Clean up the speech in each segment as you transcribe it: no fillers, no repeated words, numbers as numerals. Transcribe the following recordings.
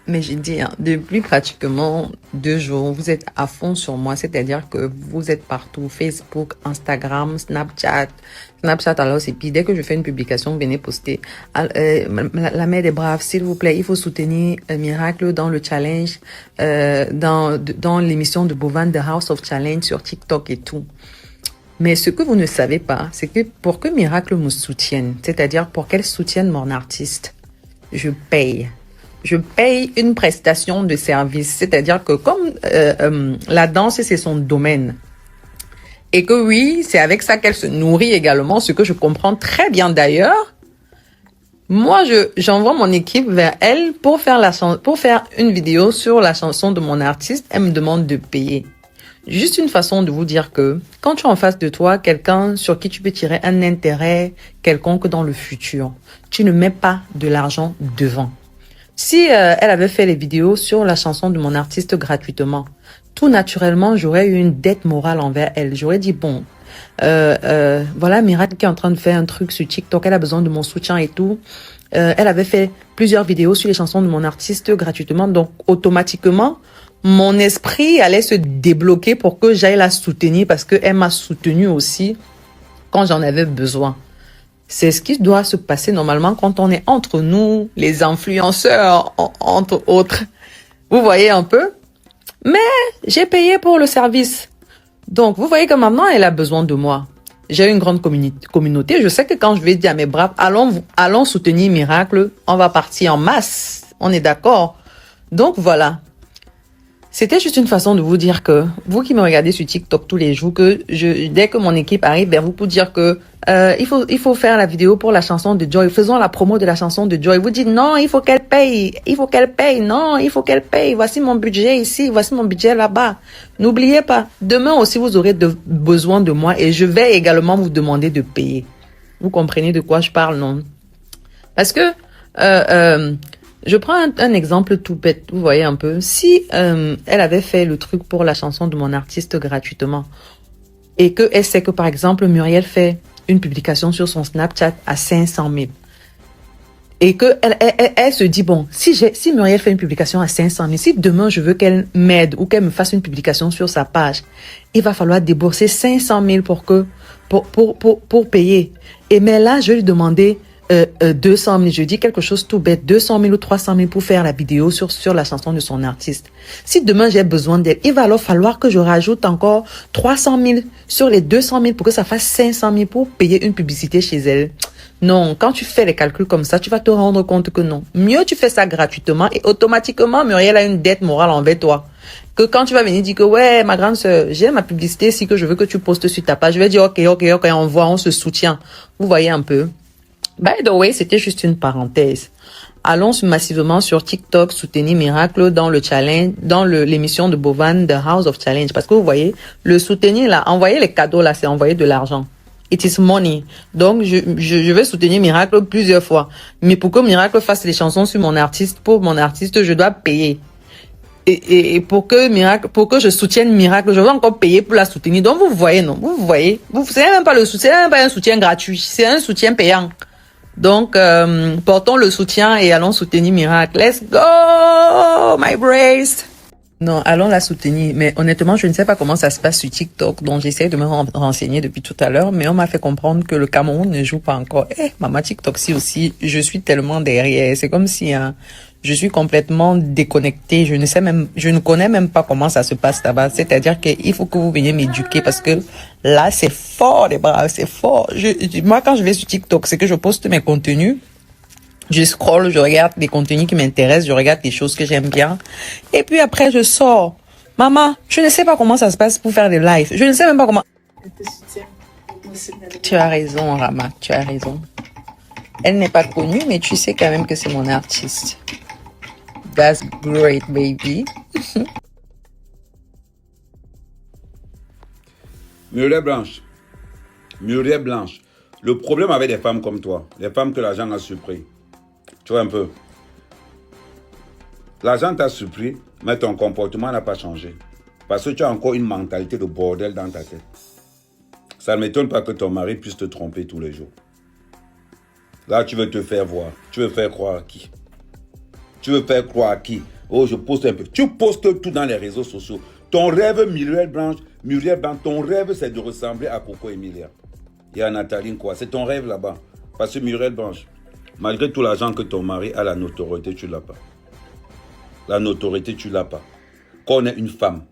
Mais j'ai dit, hein, depuis pratiquement 2 jours, vous êtes à fond sur moi, c'est-à-dire que vous êtes partout, Facebook, Instagram, Snapchat. Snapchat, alors c'est pire, dès que je fais une publication, venez poster. La mère des braves, s'il vous plaît, il faut soutenir Miracle dans le challenge, dans l'émission de Bovan, The House of Challenge sur TikTok et tout. Mais ce que vous ne savez pas, c'est que pour que Miracle me soutienne, c'est-à-dire pour qu'elle soutienne mon artiste, je paye. Je paye une prestation de service. C'est-à-dire que comme la danse, c'est son domaine, et que oui, c'est avec ça qu'elle se nourrit également, ce que je comprends très bien d'ailleurs, moi, j'envoie mon équipe vers elle pour faire une vidéo sur la chanson de mon artiste. Elle me demande de payer. Juste une façon de vous dire que quand tu as en face de toi quelqu'un sur qui tu peux tirer un intérêt quelconque dans le futur, tu ne mets pas de l'argent devant. Si elle avait fait les vidéos sur la chanson de mon artiste gratuitement, tout naturellement, j'aurais eu une dette morale envers elle. J'aurais dit, bon, voilà Miracle qui est en train de faire un truc sur TikTok, elle a besoin de mon soutien et tout. Elle avait fait plusieurs vidéos sur les chansons de mon artiste gratuitement, donc automatiquement, mon esprit allait se débloquer pour que j'aille la soutenir parce qu'elle m'a soutenu aussi quand j'en avais besoin. C'est ce qui doit se passer normalement quand on est entre nous, les influenceurs, entre autres. Vous voyez un peu? Mais j'ai payé pour le service. Donc, vous voyez que maintenant, elle a besoin de moi. J'ai une grande communauté. Je sais que quand je vais dire à mes braves, allons soutenir Miracle, on va partir en masse. On est d'accord? Donc, voilà. C'était juste une façon de vous dire que, vous qui me regardez sur TikTok tous les jours, que dès que mon équipe arrive vers vous pour dire que il faut faire la vidéo pour la chanson de Joy, faisons la promo de la chanson de Joy, vous dites non, il faut qu'elle paye, non, il faut qu'elle paye, voici mon budget ici, voici mon budget là-bas. N'oubliez pas, demain aussi vous aurez besoin de moi et je vais également vous demander de payer. Vous comprenez de quoi je parle, non? Parce que je prends un exemple tout bête, vous voyez un peu. Si elle avait fait le truc pour la chanson de mon artiste gratuitement et qu'elle sait que, par exemple, Muriel fait une publication sur son Snapchat à 500 000 et qu'elle se dit, bon, si Muriel fait une publication à 500 000, si demain je veux qu'elle m'aide ou qu'elle me fasse une publication sur sa page, il va falloir débourser 500 000 pour payer. Et mais là, je vais lui demander 200 000, je dis quelque chose tout bête, 200 000 ou 300 000 pour faire la vidéo sur la chanson de son artiste. Si demain j'ai besoin d'elle, il va alors falloir que je rajoute encore 300 000 sur les 200 000 pour que ça fasse 500 000 pour payer une publicité chez elle. Non, quand tu fais les calculs comme ça, tu vas te rendre compte que non. Mieux tu fais ça gratuitement et automatiquement, Muriel a une dette morale envers toi. Que quand tu vas venir dire que ouais, ma grande sœur, j'ai ma publicité ici que je veux que tu postes sur ta page, je vais dire ok, on se soutient. Vous voyez un peu. By the way, c'était juste une parenthèse. Allons massivement sur TikTok soutenir Miracle dans le challenge, dans l'émission de Bovan, The House of Challenge. Parce que vous voyez, le soutenir là, envoyer les cadeaux là, c'est envoyer de l'argent. It is money. Donc, je vais soutenir Miracle plusieurs fois. Mais pour que Miracle fasse les chansons sur pour mon artiste, je dois payer. Et pour que je soutienne Miracle, je vais encore payer pour la soutenir. Donc, vous voyez, non? Vous voyez? C'est même pas c'est même pas un soutien gratuit. C'est un soutien payant. Donc, portons le soutien et allons soutenir Miracle. Let's go, my brace. Non, allons la soutenir. Mais honnêtement, je ne sais pas comment ça se passe sur TikTok. Donc, j'essaie de me renseigner depuis tout à l'heure. Mais on m'a fait comprendre que le Cameroun ne joue pas encore. Maman TikTok, si aussi, je suis tellement derrière. C'est comme si je suis complètement déconnectée. Je ne connais même pas comment ça se passe là-bas. C'est-à-dire qu'il faut que vous veniez m'éduquer parce que là, c'est fort, les bras, c'est fort. Moi, quand je vais sur TikTok, c'est que je poste mes contenus. Je scrolle, je regarde les contenus qui m'intéressent, je regarde les choses que j'aime bien. Et puis après, je sors. Maman, je ne sais pas comment ça se passe pour faire des lives. Je ne sais même pas comment. Tu as raison, Rama, tu as raison. Elle n'est pas connue, mais tu sais quand même que c'est mon artiste. That's great, baby. Muriel Blanche. Muriel Blanche. Le problème avec des femmes comme toi, les femmes que l'argent a surpris, tu vois un peu. L'argent t'a surpris, mais ton comportement n'a pas changé. Parce que tu as encore une mentalité de bordel dans ta tête. Ça ne m'étonne pas que ton mari puisse te tromper tous les jours. Là, tu veux te faire voir. Tu veux faire croire à qui? Tu veux faire croire à qui? Oh, je poste un peu. Tu postes tout dans les réseaux sociaux. Ton rêve, Muriel Blanche, ton rêve, c'est de ressembler à Coco Emilia. Et à Nathalie quoi. C'est ton rêve là-bas. Parce que Muriel Blanche, malgré tout l'argent que ton mari a, la notoriété, tu ne l'as pas. La notoriété, tu ne l'as pas. Quand on est une femme,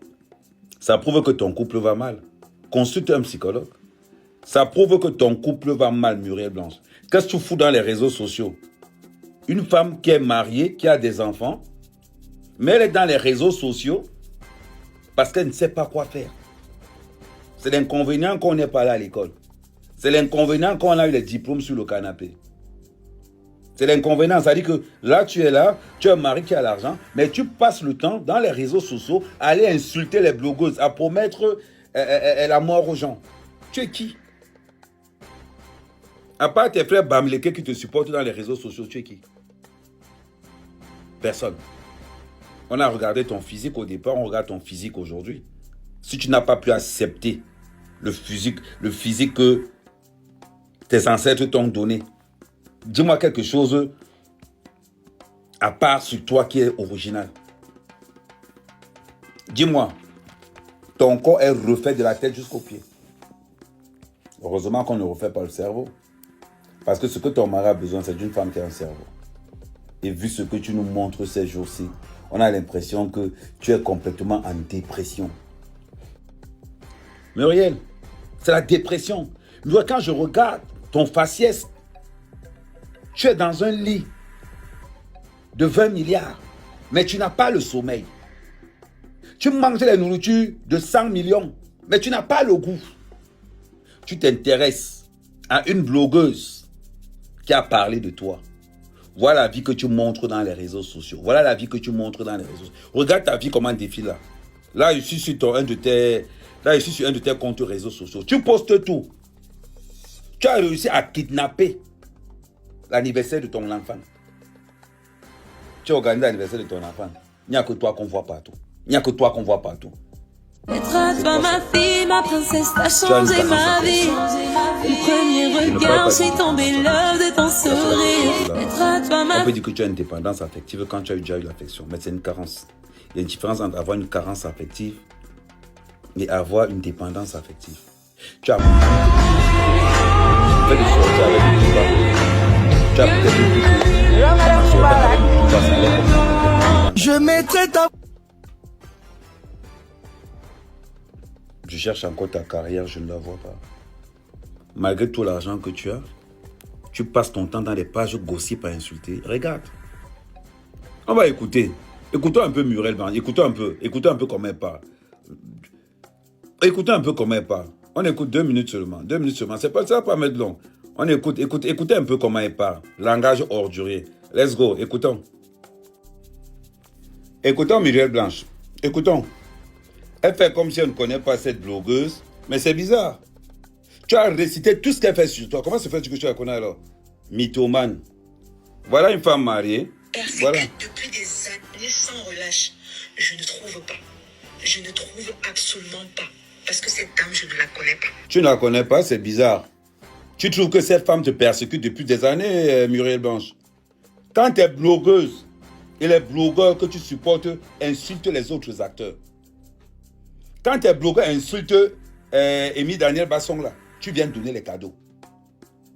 ça prouve que ton couple va mal. Consulte un psychologue. Ça prouve que ton couple va mal, Muriel Blanche. Qu'est-ce que tu fous dans les réseaux sociaux? Une femme qui est mariée, qui a des enfants, mais elle est dans les réseaux sociaux parce qu'elle ne sait pas quoi faire. C'est l'inconvénient qu'on n'est pas là à l'école. C'est l'inconvénient qu'on a eu les diplômes sur le canapé. C'est l'inconvénient. Ça dit que là, tu es là, tu as un mari qui a l'argent, mais tu passes le temps dans les réseaux sociaux à aller insulter les blogueuses, à promettre la mort aux gens. Tu es qui? À part tes frères Bamleke qui te supportent dans les réseaux sociaux, tu es qui? Personne. On a regardé ton physique au départ, on regarde ton physique aujourd'hui. Si tu n'as pas pu accepter le physique que tes ancêtres t'ont donné, dis-moi quelque chose à part sur toi qui est original. Dis-moi, ton corps est refait de la tête jusqu'aux pieds. Heureusement qu'on ne refait pas le cerveau. Parce que ce que ton mari a besoin, c'est d'une femme qui a un cerveau. Et vu ce que tu nous montres ces jours-ci, on a l'impression que tu es complètement en dépression. Muriel, c'est la dépression. Quand je regarde ton faciès, tu es dans un lit de 20 milliards, mais tu n'as pas le sommeil. Tu manges la nourriture de 100 millions, mais tu n'as pas le goût. Tu t'intéresses à une blogueuse qui a parlé de toi. Voilà la vie que tu montres dans les réseaux sociaux. Voilà la vie que tu montres dans les réseaux sociaux. Regarde ta vie comment elle défile là. Là, je suis sur un de tes comptes réseaux sociaux. Tu postes tout. Tu as réussi à kidnapper l'anniversaire de ton enfant. Tu as organisé l'anniversaire de ton enfant. Il n'y a que toi qu'on voit partout. Il n'y a que toi qu'on voit partout. Être toi ma fille, ma princesse, t'as changé ma vie. Le premier regard, j'ai tombé l'œuvre de ton sourire. Être toi ma... On peut dire que tu as une dépendance affective quand tu as déjà eu l'affection, mais c'est une carence. Il y a une différence entre avoir une carence affective et avoir une dépendance affective. Tu as fait des sorties avec le tuba. Tu as peut-être je mettrai ta... Je cherche encore ta carrière, je ne la vois pas. Malgré tout l'argent que tu as, tu passes ton temps dans les pages gossip à insulter. Regarde. On va écouter. Écoutons un peu Muriel Blanche. Écoutons un peu comment elle parle. Écoutez un peu comment elle parle. On écoute 2 minutes seulement. 2 minutes seulement. Ça va pas mettre long. On écoutez un peu comment elle parle. Langage ordurier. Let's go. Écoutons. Écoutons Muriel Blanche. Écoutons. Elle fait comme si elle ne connaît pas cette blogueuse. Mais c'est bizarre. Tu as récité tout ce qu'elle fait sur toi. Comment se fait-tu que tu la connais alors? Mythomane. Voilà une femme mariée. Voilà. Depuis des années sans relâche, je ne trouve pas. Je ne trouve absolument pas. Parce que cette dame, je ne la connais pas. Tu ne la connais pas, c'est bizarre. Tu trouves que cette femme te persécute depuis des années, Muriel Blanche. Quand tu es blogueuse et les blogueurs que tu supportes insultent les autres acteurs. Quand tu es blogueur insulte Amy Daniel Basson là, tu viens de donner les cadeaux.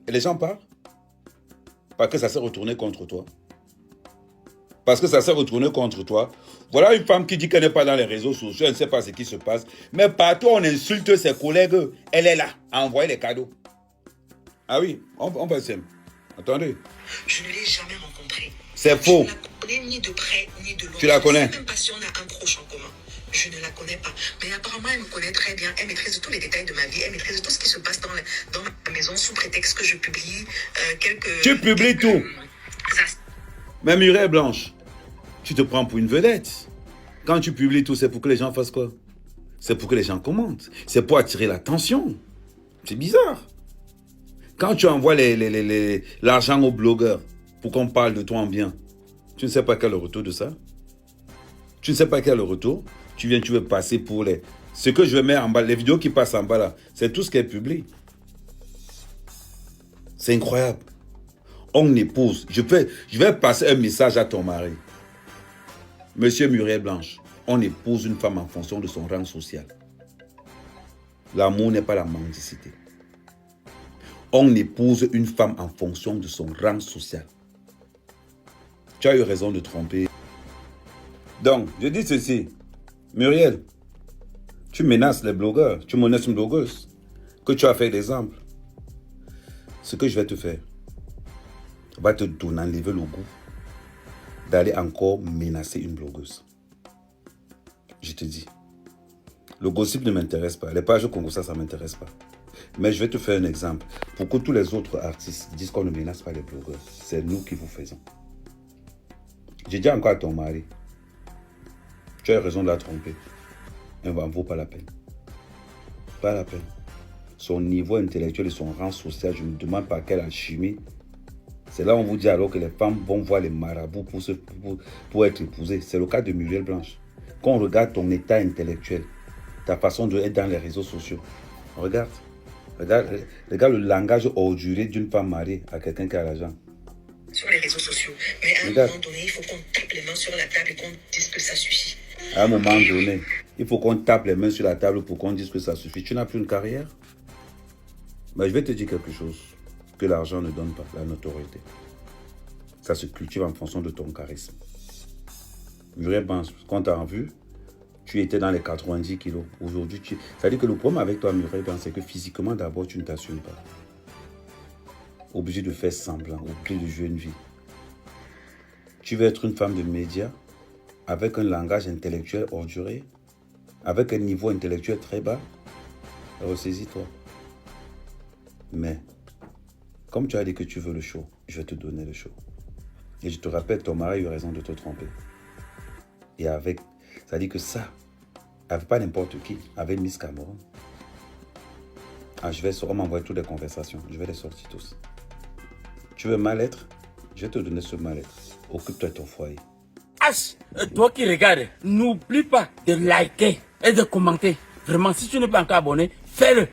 Et les gens parlent parce que ça s'est retourné contre toi. Parce que ça s'est retourné contre toi. Voilà une femme qui dit qu'elle n'est pas dans les réseaux sociaux, elle ne sait pas ce qui se passe. Mais partout on insulte ses collègues, elle est là à envoyer les cadeaux. Ah oui, on va essayer. Attendez. Je ne l'ai jamais rencontrée. C'est faux. Je ne la connais ni de près ni de loin. Tu la connais? Je ne sais même pas si on a un proche en commun. Je ne la connais pas. Mais apparemment, elle me connaît très bien. Elle maîtrise tous les détails de ma vie. Elle maîtrise tout ce qui se passe dans ma maison sous prétexte que je publie quelques... Tu publies tout. Mais Muriel Blanche, tu te prends pour une vedette. Quand tu publies tout, c'est pour que les gens fassent quoi? C'est pour que les gens commentent. C'est pour attirer l'attention. C'est bizarre. Quand tu envoies l'argent aux blogueurs pour qu'on parle de toi en bien, tu ne sais pas quel est le retour de ça? Tu ne sais pas quel est le retour? Tu veux passer pour les... Ce que je vais mettre en bas, les vidéos qui passent en bas là, c'est tout ce qu'elle publie. C'est incroyable. On épouse. Je vais passer un message à ton mari. Monsieur Muriel Blanche, on épouse une femme en fonction de son rang social. L'amour n'est pas la mendicité. On épouse une femme en fonction de son rang social. Tu as eu raison de tromper. Donc, je dis ceci. Muriel, tu menaces les blogueurs, tu menaces une blogueuse que tu as fait l'exemple. Ce que je vais te faire va te donner enlever le goût d'aller encore menacer une blogueuse. Je te dis. Le gossip ne m'intéresse pas. Les pages comme ça ne m'intéresse pas. Mais je vais te faire un exemple. Pour que tous les autres artistes disent qu'on ne menace pas les blogueurs, c'est nous qui vous faisons. J'ai dit encore à ton mari, tu as raison de la tromper. Elle n'en vaut pas la peine. Pas la peine. Son niveau intellectuel et son rang social, je ne me demande pas quelle alchimie. C'est là où on vous dit alors que les femmes vont voir les marabouts pour être épousées. C'est le cas de Muriel Blanche. Quand on regarde ton état intellectuel, ta façon d'être dans les réseaux sociaux, regarde le langage orduré d'une femme mariée à quelqu'un qui a l'argent. Sur les réseaux sociaux. Mais à un moment donné, il faut qu'on tape les mains sur la table et qu'on dise que ça suffit. À un moment donné, il faut qu'on tape les mains sur la table pour qu'on dise que ça suffit. Tu n'as plus une carrière? Mais je vais te dire quelque chose que l'argent ne donne pas, la notoriété. Ça se cultive en fonction de ton charisme. Muriel Blanche, quand tu as vu, tu étais dans les 90 kilos. Aujourd'hui, ça veut dire que le problème avec toi, Muriel Blanche, c'est que physiquement, d'abord, tu ne t'assumes pas. Obligé de faire semblant, obligé de jouer une vie. Tu veux être une femme de médias avec un langage intellectuel orduré, avec un niveau intellectuel très bas. Ressaisis-toi. Mais, comme tu as dit que tu veux le show, je vais te donner le show. Et je te rappelle, ton mari a eu raison de te tromper. Et avec, ça dit que ça, avec pas n'importe qui, avec Miss Cameroun. Ah, on m'envoie toutes les conversations, je vais les sortir tous. Tu veux mal-être? Je vais te donner ce mal-être. Occupe-toi de ton foyer. H, toi qui regardes, n'oublie pas de liker et de commenter. Vraiment, si tu n'es pas encore abonné, fais-le.